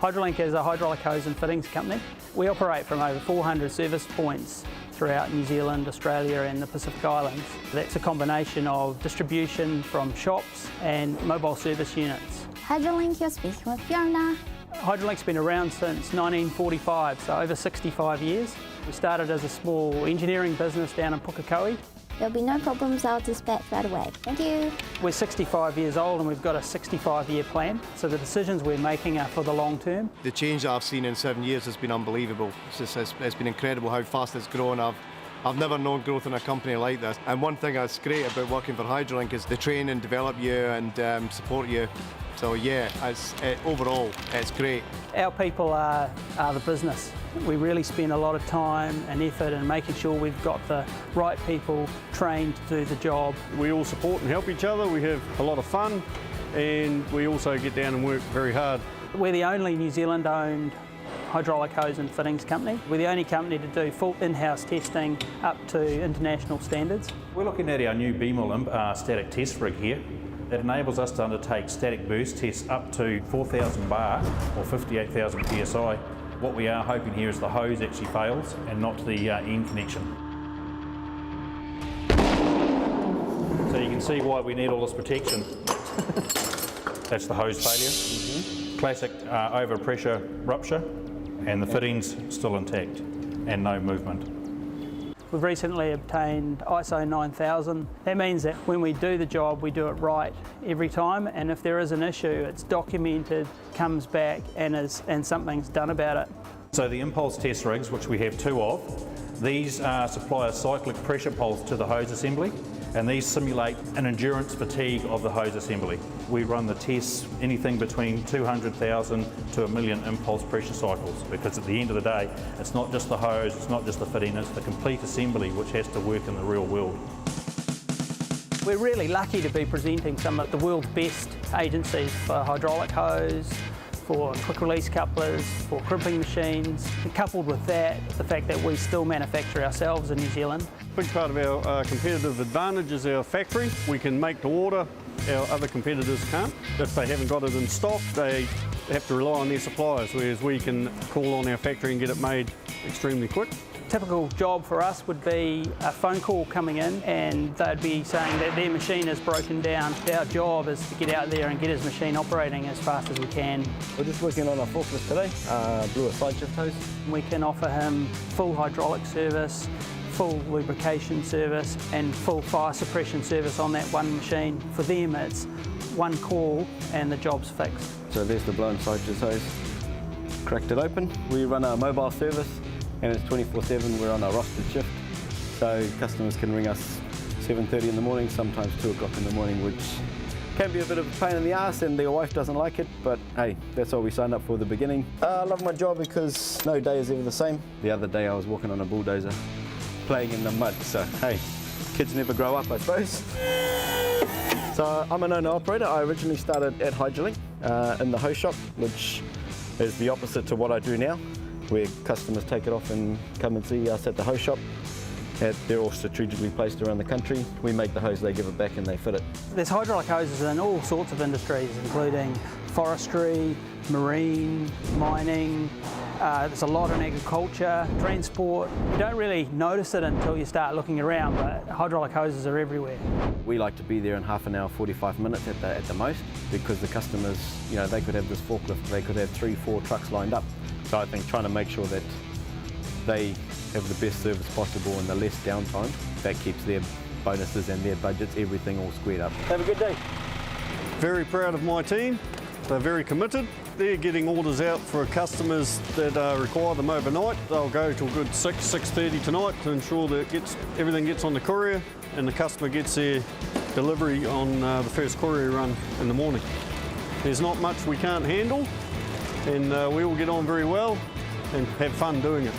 Hydraulink is a hydraulic hose and fittings company. We operate from over 400 service points throughout New Zealand, Australia and the Pacific Islands. That's a combination of distribution from shops and mobile service units. Hydraulink, you're speaking with Fiona. Hydraulink's been around since 1945, so over 65 years. We started as a small engineering business down in Pukekohe. There'll be no problems, I'll dispatch right away. Thank you. We're 65 years old and we've got a 65-year plan, so the decisions we're making are for the long term. The change that I've seen in 7 years has been unbelievable. It's been incredible how fast it's grown. I've never known growth in a company like this. And one thing that's great about working for Hydraulink is they train and develop you and support you. So yeah, overall, it's great. Our people are the business. We really spend a lot of time and effort in making sure we've got the right people trained to do the job. We all support and help each other. We have a lot of fun and we also get down and work very hard. We're the only New Zealand-owned hydraulic hose and fittings company. We're the only company to do full in-house testing up to international standards. We're looking at our new BML static test rig here. That enables us to undertake static burst tests up to 4,000 bar or 58,000 psi. What we are hoping here is the hose actually fails and not the end connection. So you can see why we need all this protection. That's the hose failure. Classic overpressure rupture, and the fittings still intact and no movement. We've recently obtained ISO 9000. That means that when we do the job, we do it right every time, and if there is an issue, it's documented, comes back, and something's done about it. So the impulse test rigs, which we have two of, these supply a cyclic pressure pulse to the hose assembly, and these simulate an endurance fatigue of the hose assembly. We run the tests anything between 200,000 to 1 million impulse pressure cycles, because at the end of the day, it's not just the hose, it's not just the fitting, it's the complete assembly which has to work in the real world. We're really lucky to be presenting some of the world's best agencies for hydraulic hose, for quick release couplers, for crimping machines. And coupled with that, the fact that we still manufacture ourselves in New Zealand. A big part of our competitive advantage is our factory. We can make to order, our other competitors can't. If they haven't got it in stock, they have to rely on their suppliers, whereas we can call on our factory and get it made extremely quick. Typical job for us would be a phone call coming in and they'd be saying that their machine is broken down. Our job is to get out there and get his machine operating as fast as we can. We're just working on a forklift today, blew a side shift hose. We can offer him full hydraulic service, full lubrication service and full fire suppression service on that one machine. For them it's one call and the job's fixed. So there's the blown side shift hose. Cracked it open. We run a mobile service and it's 24/7, we're on a rostered shift. So customers can ring us 7:30 in the morning, sometimes 2 o'clock in the morning, which can be a bit of a pain in the ass and their wife doesn't like it, but hey, that's all we signed up for at the beginning. I love my job because no day is ever the same. The other day I was walking on a bulldozer, playing in the mud, so hey, kids never grow up, I suppose. So I'm an owner-operator. I originally started at Hydraulink in the hose shop, which is the opposite to what I do now, where customers take it off and come and see us at the hose shop. They're all strategically placed around the country. We make the hose, they give it back and they fit it. There's hydraulic hoses in all sorts of industries, including forestry, marine, mining. There's a lot in agriculture, transport. You don't really notice it until you start looking around, but hydraulic hoses are everywhere. We like to be there in half an hour, 45 minutes at the most, because the customers, you know, they could have this forklift, they could have 3-4 trucks lined up. So I think trying to make sure that they have the best service possible and the less downtime, that keeps their bonuses and their budgets, everything all squared up. Have a good day. Very proud of my team. They're very committed. They're getting orders out for customers that require them overnight. They'll go till good 6:30 tonight to ensure that everything gets on the courier and the customer gets their delivery on the first courier run in the morning. There's not much we can't handle, and we all get on very well and have fun doing it.